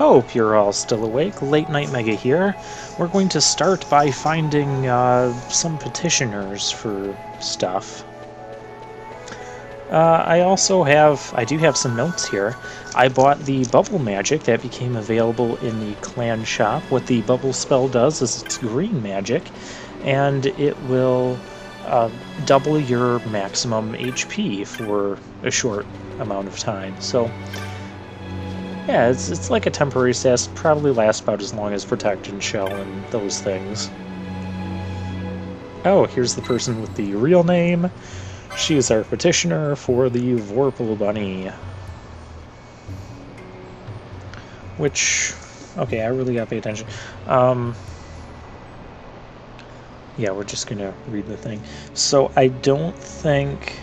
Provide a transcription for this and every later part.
Hope you're all still awake. Late Night Mega here. We're going to start by finding some petitioners for stuff. I do have some notes here. I bought the bubble magic that became available in the clan shop. What the bubble spell does is it's green magic, and it will double your maximum HP for a short amount of time. So yeah, it's like a temporary status. Probably lasts about as long as Protect and Shell and those things. Oh, here's the person with the real name. She is our petitioner for the Vorpal Bunny. Which, okay, I really gotta pay attention. Yeah, we're just gonna read the thing. So I don't think...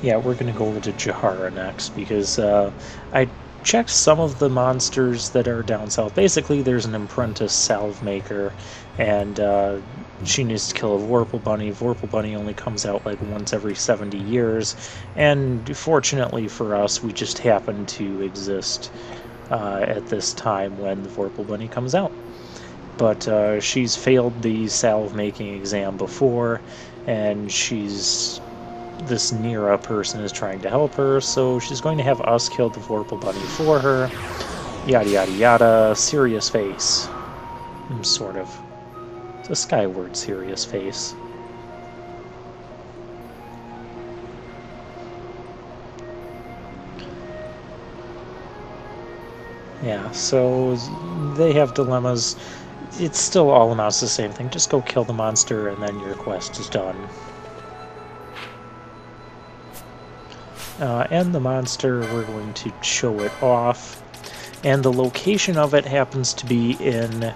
Yeah, we're going to go over to Jahara next, because I checked some of the monsters that are down south. Basically, there's an apprentice salve maker, and she needs to kill a Vorpal Bunny. Vorpal Bunny only comes out like once every 70 years, and fortunately for us, we just happen to exist at this time when the Vorpal Bunny comes out. But she's failed the salve-making exam before, and this Nira person is trying to help her, so she's going to have us kill the Vorpal Bunny for her. Yada yada yada. Serious face. Sort of. It's a Skyward serious face. Yeah, so they have dilemmas. It still all amounts to the same thing. Just go kill the monster and then your quest is done. And the monster, we're going to show it off, and the location of it happens to be in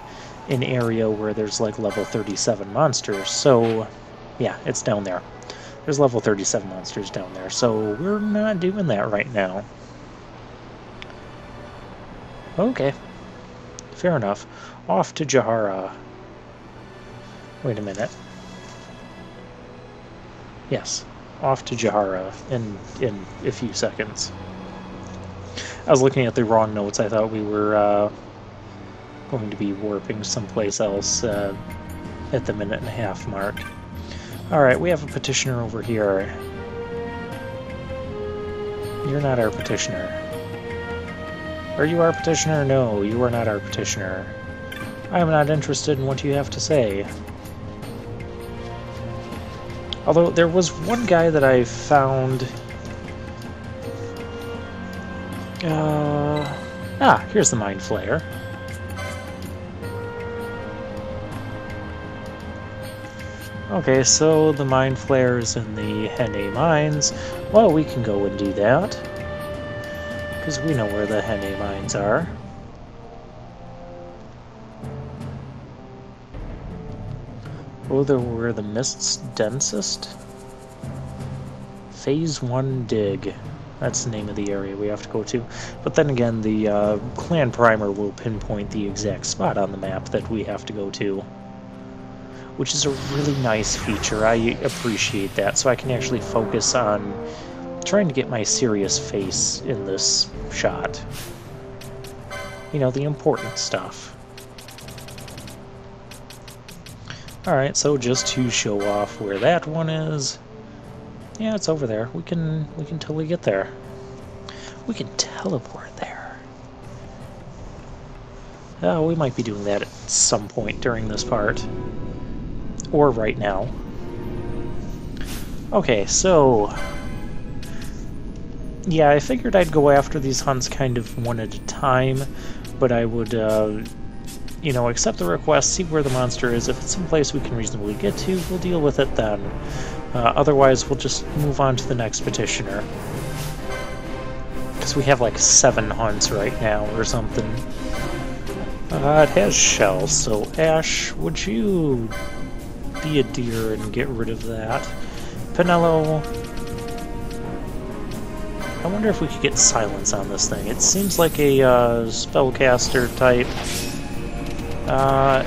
an area where there's like level 37 monsters, so yeah, it's down there. There's level 37 monsters down there, so we're not doing that right now. Okay, fair enough. Off to Jahara. Wait a minute. Yes. Off to Jahara in a few seconds. I was looking at the wrong notes. I thought we were going to be warping someplace else at the minute-and-a-half mark. Alright, we have a petitioner over here. You're not our petitioner. Are you our petitioner? No, you are not our petitioner. I am not interested in what you have to say. Although, there was one guy that I found... here's the Mind Flayer. Okay, so the Mind Flayer is in the Henne Mines. Well, we can go and do that, because we know where the Henne Mines are. Oh, there were the Mist's densest? Phase 1 dig. That's the name of the area we have to go to. But then again, the clan primer will pinpoint the exact spot on the map that we have to go to, which is a really nice feature. I appreciate that, so I can actually focus on trying to get my serious face in this shot. You know, the important stuff. Alright, so just to show off where that one is, yeah, it's over there. We can totally get there. We can teleport there. Oh, we might be doing that at some point during this part. Or right now. Okay, so... yeah, I figured I'd go after these hunts kind of one at a time, but I would, you know, accept the request, see where the monster is. If it's someplace we can reasonably get to, we'll deal with it then. Otherwise, we'll just move on to the next petitioner. Because we have like 7 hunts right now or something. It has shells, so Ash, would you be a dear and get rid of that? Penelo, I wonder if we could get silence on this thing. It seems like a spellcaster type.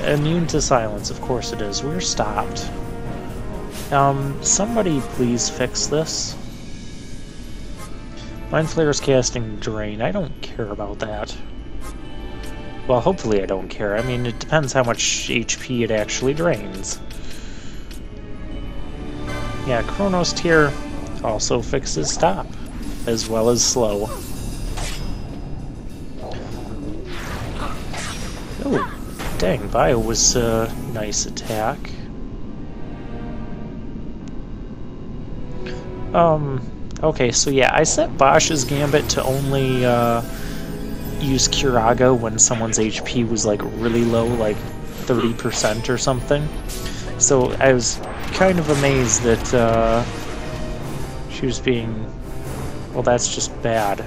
Immune to silence, of course it is. We're stopped. Somebody please fix this. Mind Flayer's casting Drain. I don't care about that. Well, hopefully I don't care. I mean, it depends how much HP it actually drains. Yeah, Chronos Tier also fixes stop, as well as slow. Oh, dang, Bio was a nice attack. Okay, so yeah, I set Bosch's Gambit to only use Curaga when someone's HP was like really low, like 30% or something. So I was kind of amazed that she was being... Well, that's just bad.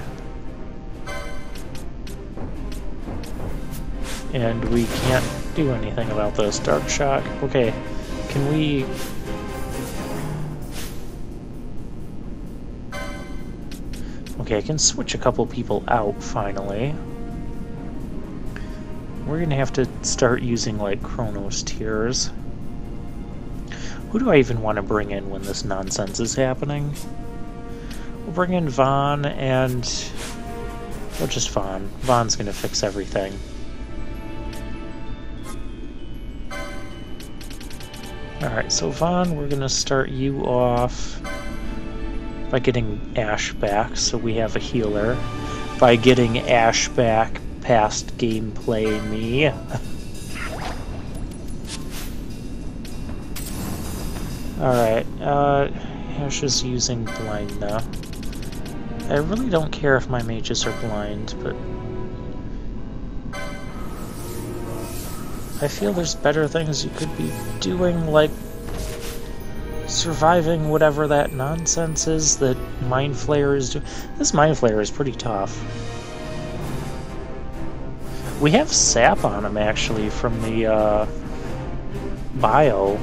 And we can't do anything about this. Dark Shock. Okay, can we... Okay, I can switch a couple people out, finally. We're gonna have to start using, like, Chronos Tiers. Who do I even want to bring in when this nonsense is happening? We'll bring in Vaughn and... Well, just Vaughn. Vaughn's gonna fix everything. Alright, so Vaughn, we're gonna start you off by getting Ash back, so we have a healer. By getting Ash back past gameplay me. Alright, Ash is using blind now. I really don't care if my mages are blind, but I feel there's better things you could be doing, like surviving whatever that nonsense is that Mind Flayer is doing. This Mind Flayer is pretty tough. We have sap on him, actually, from the bio.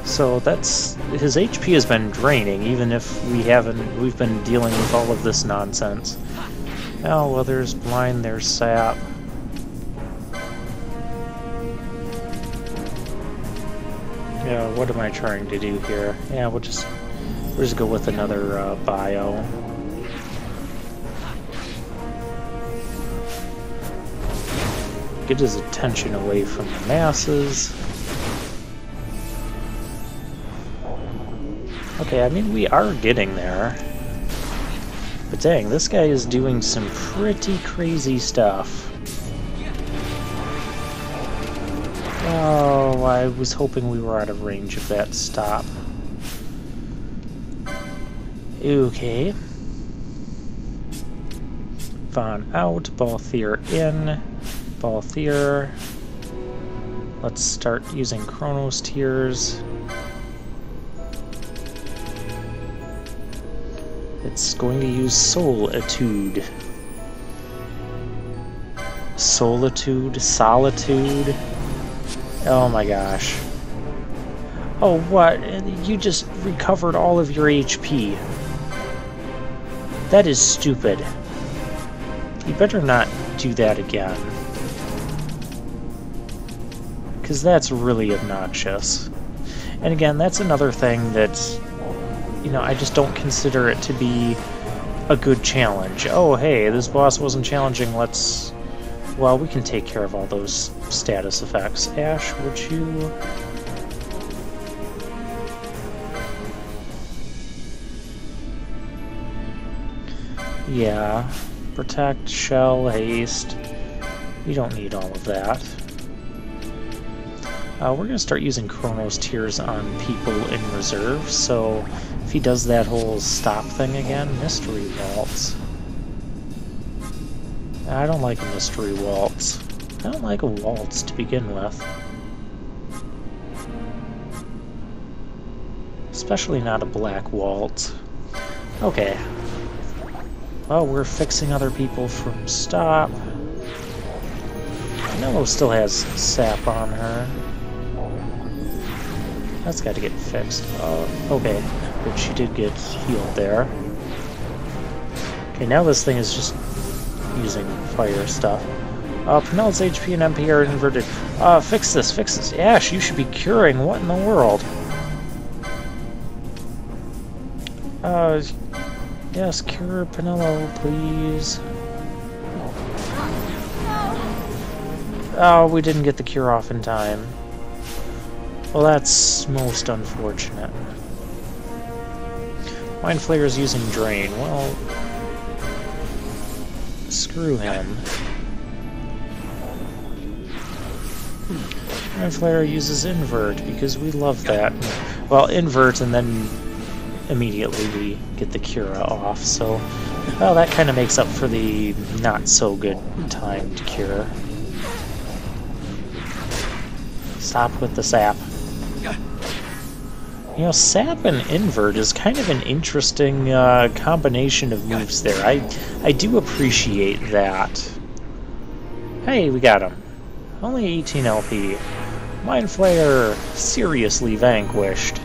So that's... his HP has been draining, even if we've been dealing with all of this nonsense. Oh, well, there's blind, there's sap. Yeah, what am I trying to do here? Yeah, we'll just go with another bio. Get his attention away from the masses. Okay, I mean, we are getting there. But dang, this guy is doing some pretty crazy stuff. Oh, I was hoping we were out of range of that stop. Okay. Vaughn out, Balthier in. Balthier. Let's start using Chronos Tiers. It's going to use Solitude. Solitude? Solitude? Oh my gosh. Oh, what? You just recovered all of your HP. That is stupid. You better not do that again. Because that's really obnoxious. And again, that's another thing that, you know, I just don't consider it to be a good challenge. Oh, hey, this boss wasn't challenging, let's... Well, we can take care of all those status effects. Ash, would you... Yeah. Protect, shell, haste. You don't need all of that. We're going to start using Chronos Tiers on people in reserve, so if he does that whole stop thing again, Mystery Waltz. I don't like a Mystery Waltz. I don't like a waltz to begin with. Especially not a black waltz. Okay. Well, we're fixing other people from stop. Nello still has sap on her. That's got to get fixed. Okay, but she did get healed there. Okay, now this thing is just using fire stuff. Penel's HP and MP are inverted. Fix this, fix this. Ash, you should be curing. What in the world? Yes, cure Penelo, please. Oh, we didn't get the cure off in time. Well, that's most unfortunate. Mind Flayer's using Drain. Well, screw him. Mind Flayer uses Invert because we love that. Well, Invert and then immediately we get the Cura off, so well, that kind of makes up for the not so good timed Cure. Stop with the sap. You know, sap and invert is kind of an interesting combination of moves there. I do appreciate that. Hey, we got him. Only 18 LP. Mind Flayer seriously vanquished.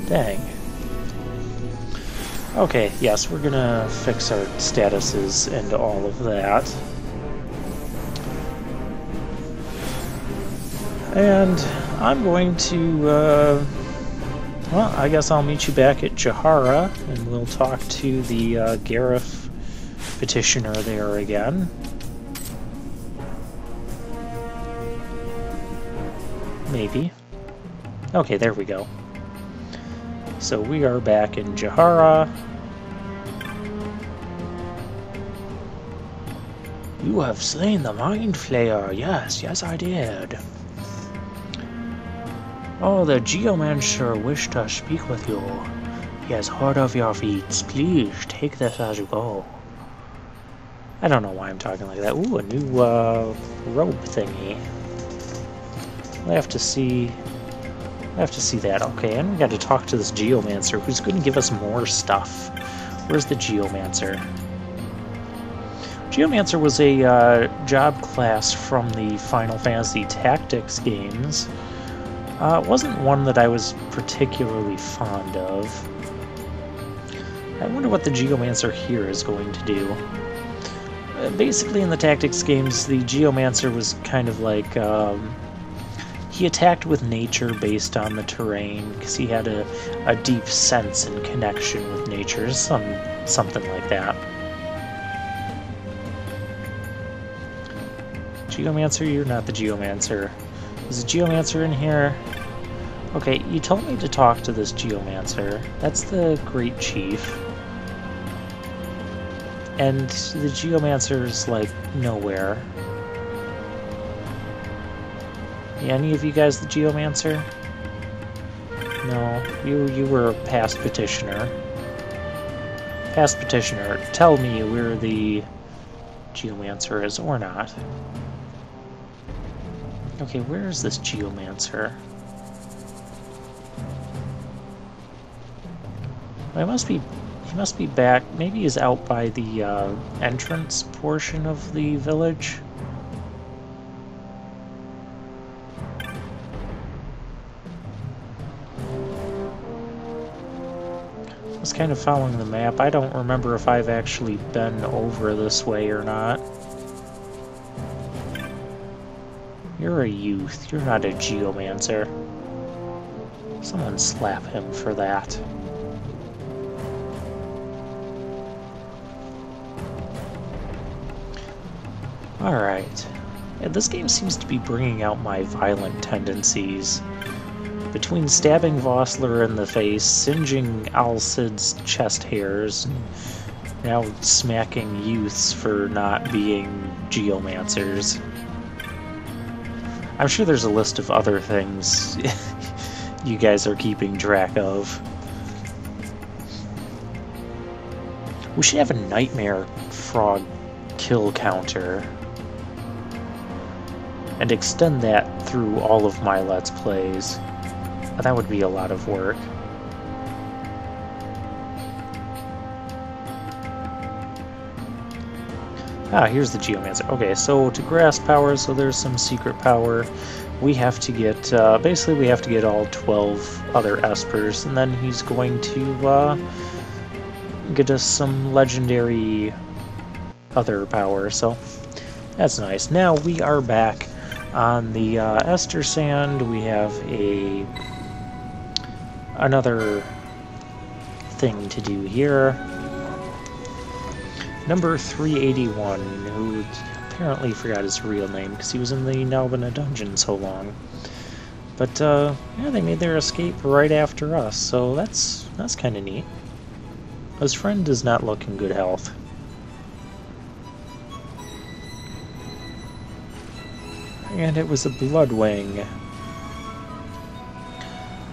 Dang. Okay, yes, we're gonna fix our statuses and all of that. And I'm going to, well, I guess I'll meet you back at Jahara, and we'll talk to the Garif petitioner there again. Maybe. Okay, there we go. So we are back in Jahara. You have slain the Mind Flayer. Yes, yes I did. Oh, the Geomancer wished to speak with you. He has heard of your feats. Please, take this as you go. I don't know why I'm talking like that. Ooh, a new robe thingy. I have to see that. Okay, and we got to talk to this Geomancer who's going to give us more stuff. Where's the Geomancer? Geomancer was a job class from the Final Fantasy Tactics games. It wasn't one that I was particularly fond of. I wonder what the Geomancer here is going to do. Basically, in the Tactics games, the Geomancer was kind of like... he attacked with nature based on the terrain, because he had a deep sense and connection with nature, something like that. Geomancer, you're not the Geomancer. Is the Geomancer in here? Okay, you told me to talk to this Geomancer. That's the Great Chief. And the Geomancer's, like, nowhere. Any of you guys the Geomancer? No, you were a past petitioner. Past petitioner, tell me where the Geomancer is, or not. Okay, where is this Geomancer? Well, he must be back. Maybe he's out by the entrance portion of the village. I was kind of following the map. I don't remember if I've actually been over this way or not. You're a youth. You're not a Geomancer. Someone slap him for that. Alright. Yeah, this game seems to be bringing out my violent tendencies. Between stabbing Vossler in the face, singeing Alcid's chest hairs, and now smacking youths for not being Geomancers. I'm sure there's a list of other things you guys are keeping track of. We should have a Nightmare Frog kill counter and extend that through all of my Let's Plays. That would be a lot of work. Ah, here's the Geomancer. Okay, so to grasp power, so there's some secret power. We have to get, basically we have to get all 12 other Espers, and then he's going to get us some legendary other power, so that's nice. Now we are back on the Ester Sand. We have another thing to do here. Number 381, who apparently forgot his real name because he was in the Nalbina dungeon so long. But, yeah, they made their escape right after us, so that's kind of neat. His friend does not look in good health. And it was a Bloodwing.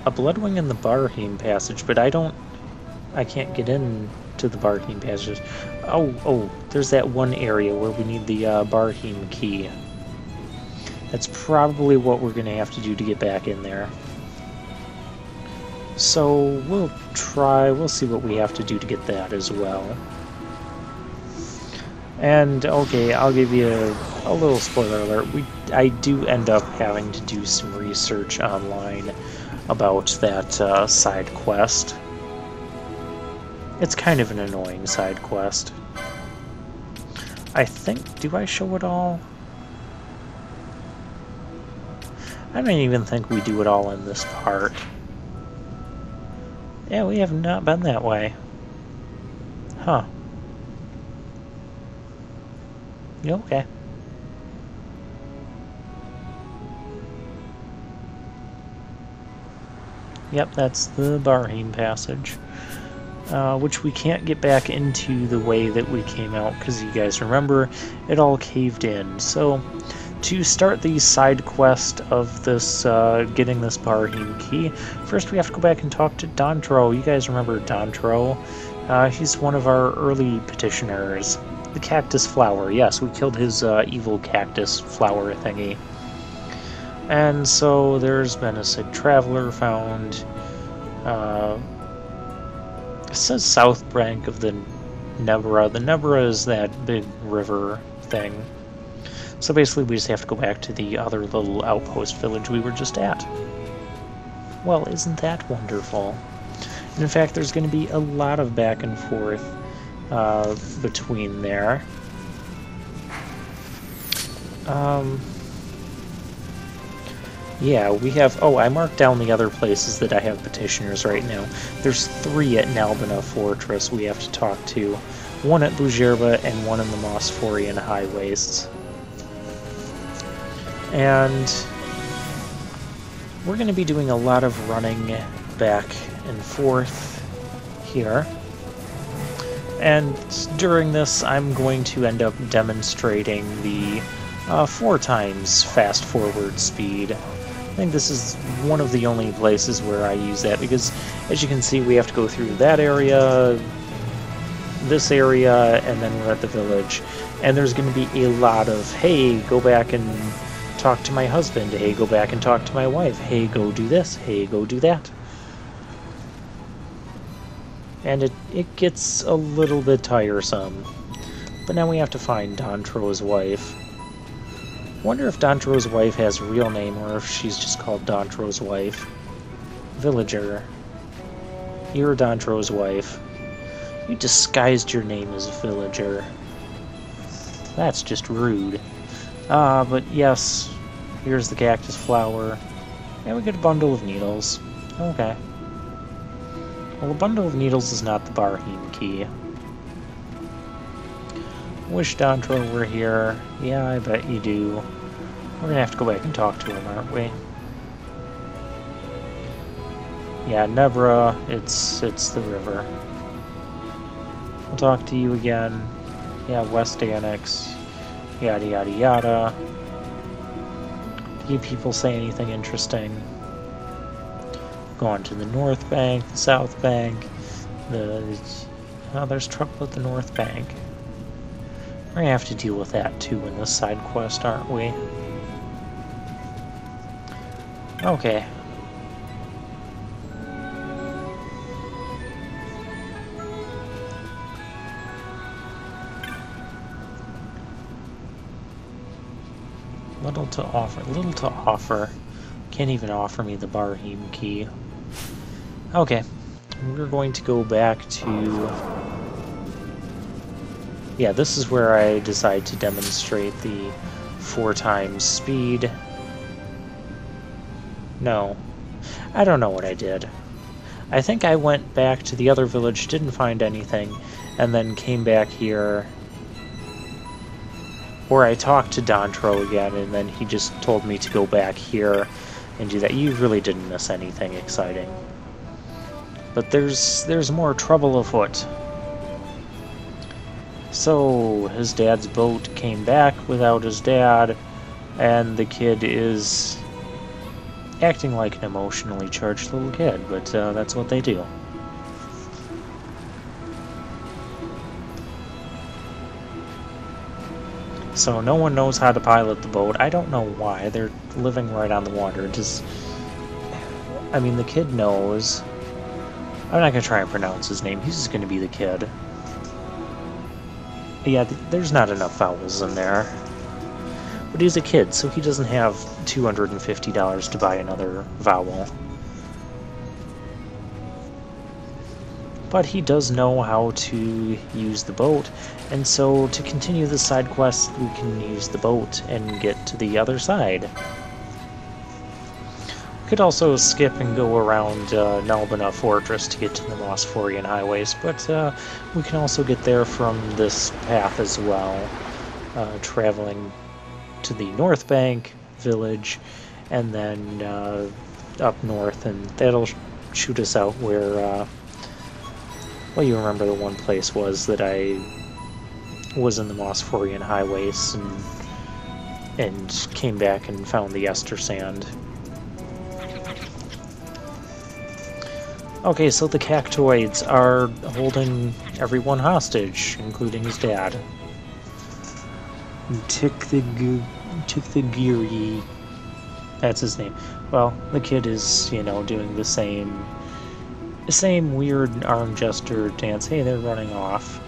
A Bloodwing in the Barheim Passage, but I can't get in to the Barheim Passage. Oh, there's that one area where we need the Barheim key. That's probably what we're going to have to do to get back in there. So we'll see what we have to do to get that as well. And, okay, I'll give you a little spoiler alert. I do end up having to do some research online about that side quest. It's kind of an annoying side quest. I think, do I show it all? I don't even think we do it all in this part. Yeah, we have not been that way. Huh. Okay. Yep, that's the Barheim Passage, which we can't get back into the way that we came out, because you guys remember, it all caved in. So, to start the side quest of this, getting this Barheim key, first we have to go back and talk to Dontro. You guys remember Dontro? He's one of our early petitioners. The cactus flower, yes, we killed his evil cactus flower thingy. And so there's been a sick traveler found. It says south bank of the Nebra. The Nebra is that big river thing. So basically we just have to go back to the other little outpost village we were just at. Well, isn't that wonderful? And in fact, there's going to be a lot of back and forth between there. Yeah, we have... Oh, I marked down the other places that I have petitioners right now. There's 3 at Nalbina Fortress we have to talk to. 1 at Bujerba and 1 in the Mosphorian High Wastes. And we're going to be doing a lot of running back and forth here. And during this, I'm going to end up demonstrating the 4 times fast forward speed. I think this is one of the only places where I use that, because as you can see, we have to go through that area, this area, and then we're at the village. And there's going to be a lot of, hey, go back and talk to my husband, hey, go back and talk to my wife, hey, go do this, hey, go do that. And it gets a little bit tiresome. But now we have to find Dontro's wife. Wonder if Dontro's wife has a real name, or if she's just called Dontro's wife. Villager. You're Dontro's wife. You disguised your name as Villager. That's just rude. But yes, here's the cactus flower. And we get a bundle of needles. Okay. Well, a bundle of needles is not the Barheim key. Wish Dontro were here. Yeah, I bet you do. We're gonna have to go back and talk to him, aren't we? Yeah, Nebra, it's the river. We'll talk to you again. Yeah, West Annex. Yada yada yada. Do you people say anything interesting? Go on to the North Bank, the South Bank. Oh, there's trouble at the North Bank. We're gonna have to deal with that too in this side quest, aren't we? Okay. Little to offer. Can't even offer me the Barheim key. Okay. We're going to go back to... Yeah, this is where I decide to demonstrate the 4 times speed. No. I don't know what I did. I think I went back to the other village, didn't find anything, and then came back here Or I talked to Dontro again, and then he just told me to go back here and do that. You really didn't miss anything exciting. But there's more trouble afoot. So, his dad's boat came back without his dad, and the kid is acting like an emotionally charged little kid, but that's what they do. So no one knows how to pilot the boat. I don't know why. They're living right on the water. I mean, the kid knows. I'm not going to try and pronounce his name. He's just going to be the kid. Yeah, there's not enough vowels in there. But he's a kid, so he doesn't have $250 to buy another vowel. But he does know how to use the boat, and so to continue the side quest, we can use the boat and get to the other side. We could also skip and go around Nalbina Fortress to get to the Mosphorian highways, but we can also get there from this path as well, traveling to the North Bank village, and then up north, and that'll shoot us out where... well, you remember the one place was that I was in the Mosphorian highways and came back and found the Ester Sand. Okay, so the Cactoids are holding everyone hostage, including his dad. Tikthagiri. That's his name. Well, the kid is, you know, doing the same weird arm gesture dance. Hey, they're running off.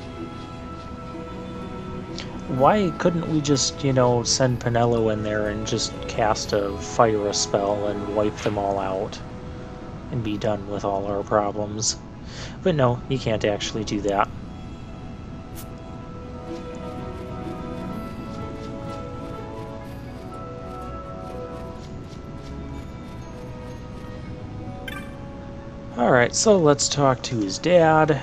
Why couldn't we just, you know, send Pinello in there and just cast a fire spell and wipe them all out and be done with all our problems? But no, you can't actually do that. Alright, so let's talk to his dad.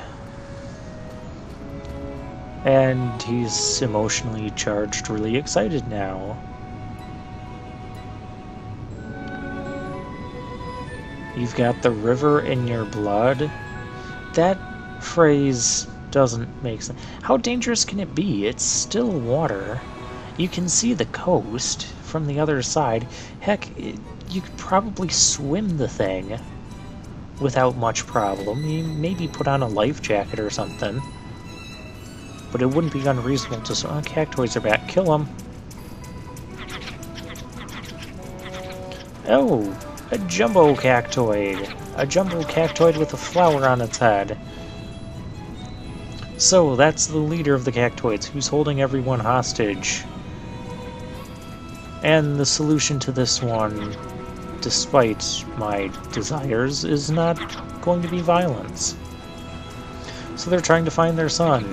And he's emotionally charged, really excited now. You've got the river in your blood? That phrase doesn't make sense. How dangerous can it be? It's still water. You can see the coast from the other side. Heck, you could probably swim the thing without much problem. You maybe put on a life jacket or something. But it wouldn't be unreasonable to... Oh, Cactoids are back. Kill them. Oh, a jumbo cactoid. A jumbo cactoid with a flower on its head. So, that's the leader of the Cactoids, who's holding everyone hostage. And the solution to this one, despite my desires, is not going to be violence. So they're trying to find their son.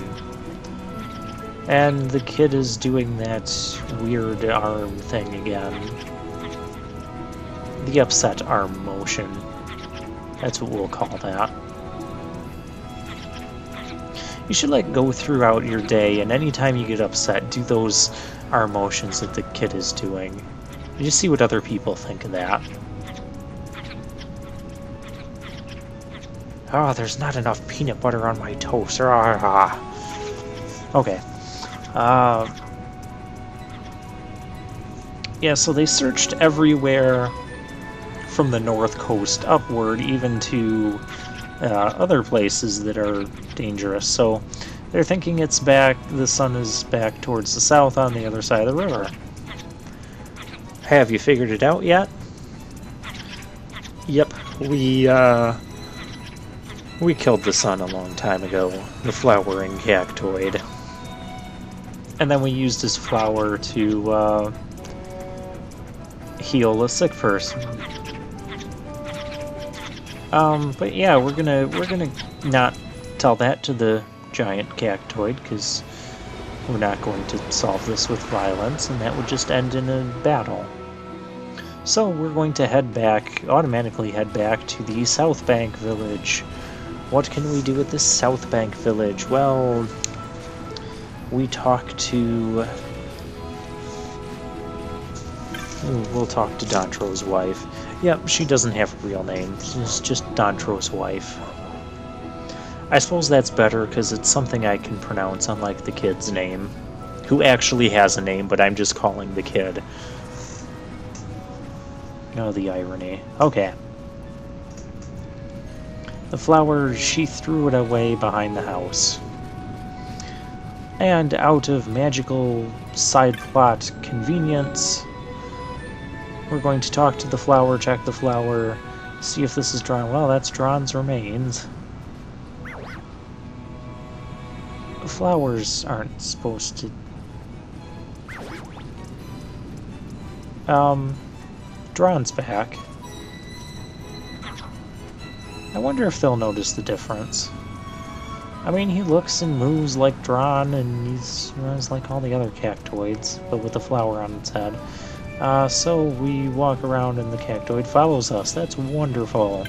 And the kid is doing that weird arm thing again. The upset arm motion. That's what we'll call that. You should go throughout your day, and anytime you get upset, do those arm motions that the kid is doing. You just see what other people think of that. Oh, there's not enough peanut butter on my toast. Okay. Yeah, so they searched everywhere from the north coast upward, even to other places that are dangerous. So they're thinking it's back, the sun is back towards the south on the other side of the river. Have you figured it out yet? Yep, we killed the sun a long time ago, the flowering cactoid. And then we used his flower to heal a sick person. But yeah, we're gonna not tell that to the giant cactoid, because we're not going to solve this with violence, and that would just end in a battle. So we're going to automatically head back to the South Bank village. What can we do at the South Bank village? Well, we talk to Ooh, we'll talk to Dantro's wife. Yep, she doesn't have a real name. She's just Dantro's wife. I suppose that's better because it's something I can pronounce, unlike the kid's name, who actually has a name, but I'm just calling the kid. Oh, the irony. Okay. The flower, she threw it away behind the house. And out of magical side plot convenience, we're going to talk to the flower, check the flower, see if this is drawn. Well, that's Drawn's remains. Flowers aren't supposed to... Drawn's back. I wonder if they'll notice the difference. I mean, he looks and moves like Drawn, and he's like all the other cactoids, but with a flower on its head. So we walk around and the cactoid follows us. That's wonderful.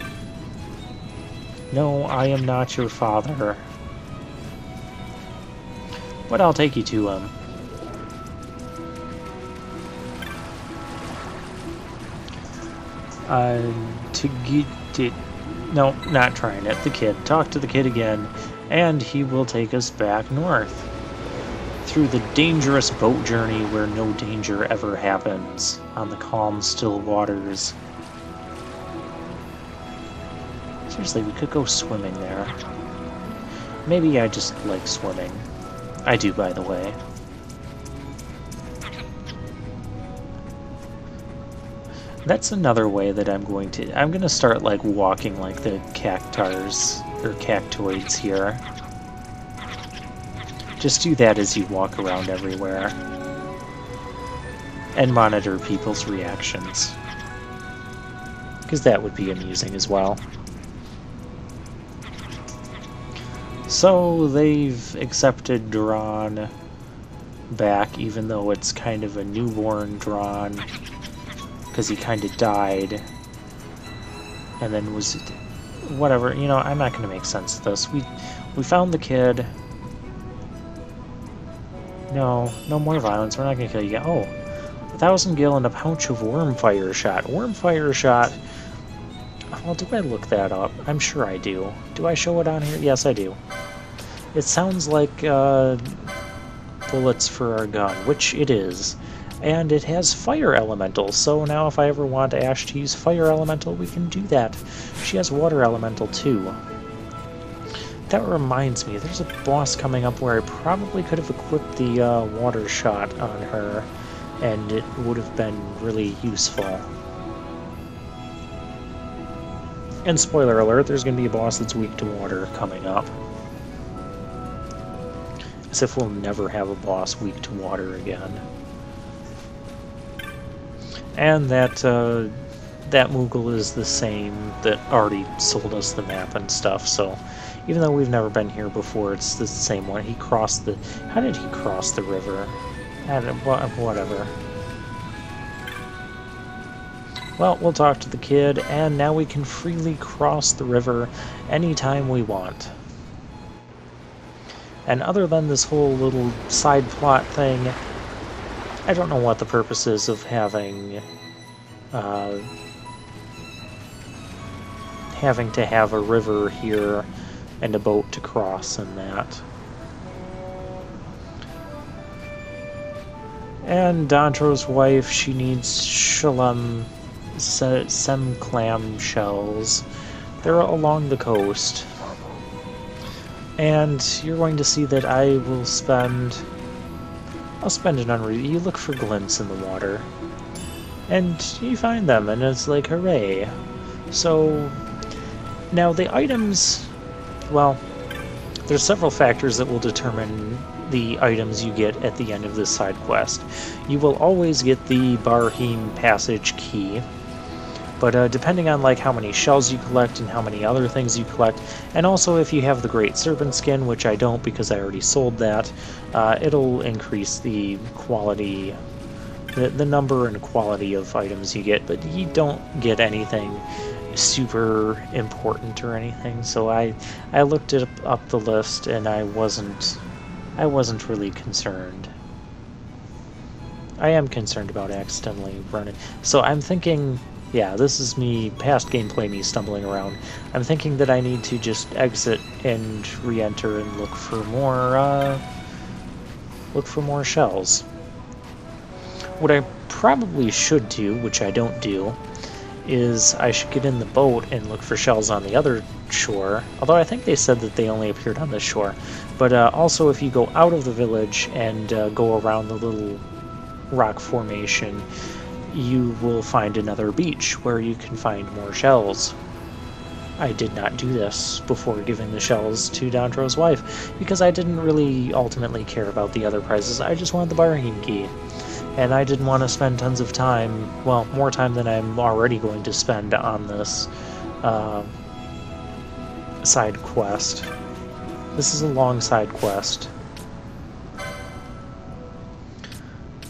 No, I am not your father. But I'll take you to him. To get it... No, not trying it. The kid. Talk to the kid again, and he will take us back north. Through the dangerous boat journey where no danger ever happens, on the calm, still waters. Seriously, we could go swimming there. Maybe I just like swimming. I do, by the way. That's another way that I'm going to start like walking like the cactars or cactoids here. Just do that as you walk around everywhere. And monitor people's reactions. Because that would be amusing as well. So they've accepted Drawn back, even though it's kind of a newborn Drawn. Because he kind of died, and then was... whatever, you know, I'm not going to make sense of this. We found the kid. No more violence, we're not going to kill you yet. Oh, 1,000 gil and a pouch of wormfire shot. Wormfire shot... Well, do I look that up? I'm sure I do. Do I show it on here? Yes, I do. It sounds like bullets for our gun, which it is. And it has fire elemental, so now if I ever want Ash to use fire elemental, we can do that. She has water elemental too. That reminds me, there's a boss coming up where I probably could have equipped the water shot on her, and it would have been really useful. And spoiler alert, there's going to be a boss that's weak to water coming up. As if we'll never have a boss weak to water again. And that Moogle is the same that already sold us the map and stuff, so even though we've never been here before, it's the same one. He crossed the... How did he cross the river? Whatever. Well, we'll talk to the kid, and now we can freely cross the river anytime we want. And other than this whole little side plot thing, I don't know what the purpose is of having to have a river here and a boat to cross and that. And Dantro's wife, she needs Shalem Sem clam shells. They're along the coast. And you're going to see that I will spend... I'll spend it on... You look for glints in the water. And you find them, and it's like, hooray. So, now the items... Well, there's several factors that will determine the items you get at the end of this side quest. You will always get the Barheem Passage key, but depending on like how many shells you collect and how many other things you collect, and also if you have the Great Serpent skin, which I don't because I already sold that, it'll increase the quality, the number and quality of items you get, but you don't get anything super important or anything. So I looked it up the list and I wasn't really concerned. I am concerned about accidentally running. So I'm thinking, yeah, this is me, past gameplay me stumbling around. I'm thinking that I need to just exit and re-enter and look for more shells. What I probably should do, which I don't do, is I should get in the boat and look for shells on the other shore, although I think they said that they only appeared on this shore. But also if you go out of the village and go around the little rock formation, you will find another beach where you can find more shells. I did not do this before giving the shells to Dondro's wife, because I didn't really ultimately care about the other prizes. I just wanted the bargain key. And I didn't want to spend tons of time, well, more time than I'm already going to spend on this side quest. This is a long side quest.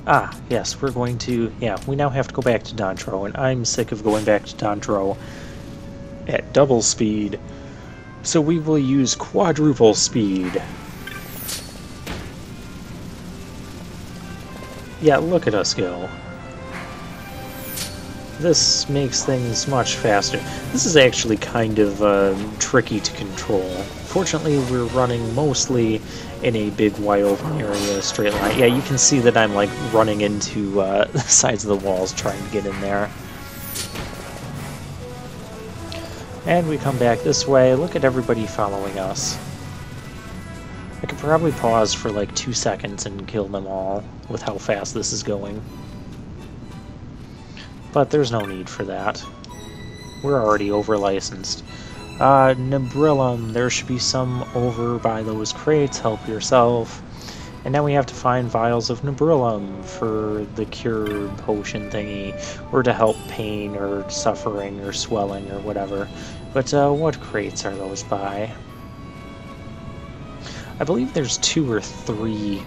Ah, yes, we're going to, yeah, we now have to go back to Dondro, and I'm sick of going back to Dondro at double speed, so we will use quadruple speed. Yeah, look at us go. This makes things much faster. This is actually kind of tricky to control. Fortunately, we're running mostly in a big wide open area, straight line. Yeah, you can see that I'm like running into the sides of the walls trying to get in there. And we come back this way. Look at everybody following us. I could probably pause for like 2 seconds and kill them all with how fast this is going. But there's no need for that. We're already over-licensed. Nibrilum, there should be some over by those crates, help yourself. And now we have to find vials of Nibrilum for the cure potion thingy, or to help pain or suffering or swelling or whatever. But what crates are those by? I believe there's 2 or 3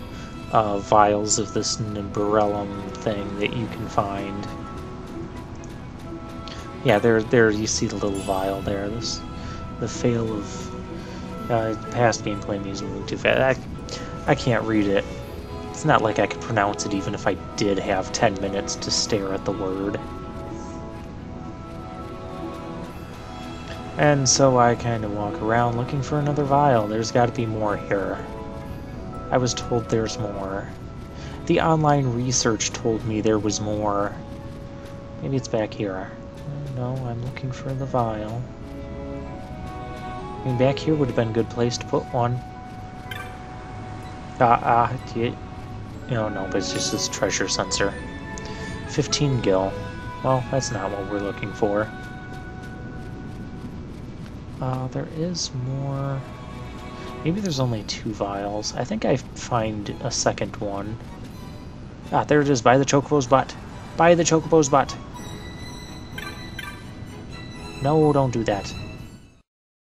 vials of this Nibrilum thing that you can find. Yeah, there you see the little vial there. The fail of past gameplay me is moving too fast. I can't read it. It's not like I could pronounce it even if I did have 10 minutes to stare at the word. And so I kind of walk around looking for another vial. There's got to be more here. I was told there's more. The online research told me there was more. Maybe it's back here. No, I'm looking for the vial. I mean, back here would have been a good place to put one. No, but it's just this treasure sensor. 15 gil. Well, that's not what we're looking for. There is more. Maybe there's only 2 vials. I think I find a second one. Ah, there it is, by the Chocobo's butt. By the Chocobo's butt. No, don't do that.